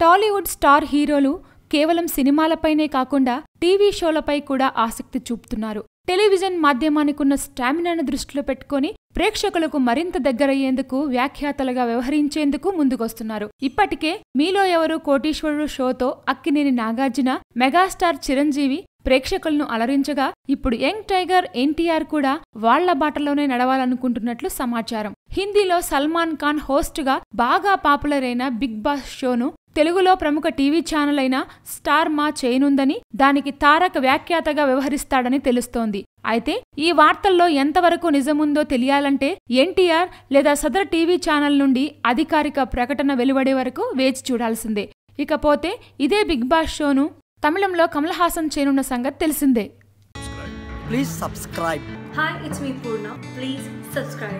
Tollywood star హీరోలు కేవలం సినిమాలపైనే కాకుండా టీవీ షోలపై కూడా ఆసక్తి చూపుతున్నారు. టెలివిజన్ మాధ్యమానికున్న స్టామినాను దృష్టిలో పెట్టుకుని ప్రేక్షకులకు మరింత దగ్గరయ్యేందుకు వ్యాఖ్యాతలుగా వ్యవహరించేందుకు ముందుకొస్తున్నారు. ఇప్పటికే మీలో ఎవరు కోటీశ్వరుడు షోతో అక్కినేని నాగార్జున, మెగాస్టార్ చిరంజీవి ప్రేక్షకులను అలరించగా ఇప్పుడు యంగ్ టైగర్ ఎన్టీఆర్ కూడా వాళ్ల బాటలోనే నడవాలనుకుంటున్నట్లు సమాచారం. హిందీలో సల్మాన్ ఖాన్ హోస్ట్గా బాగా పాపులర్ అయిన బిగ్ బాస్ షోను తెలుగులో ప్రముఖ టీవీ ఛానల్ అయిన స్టార్ మా చేయనుందని, దానికి తారక్ వ్యాఖ్యాతగా వ్యవహరిస్తాడని తెలుస్తోంది. అయితే ఈ వార్తల్లో ఎంతవరకు నిజముందో తెలియాలంటే ఎన్టీఆర్ లేదా సదర్ టీవీ ఛానల్ నుండి అధికారిక ప్రకటన వెలువడే వరకు వేచి చూడాల్సిందే. ఇకపోతే ఇదే బిగ్ బాస్ షోను తమిళంలో కమల్ హాసన్ చేయనున్న సంగతి తెలిసిందే. Please subscribe. Hi, it's me Purna. Please subscribe.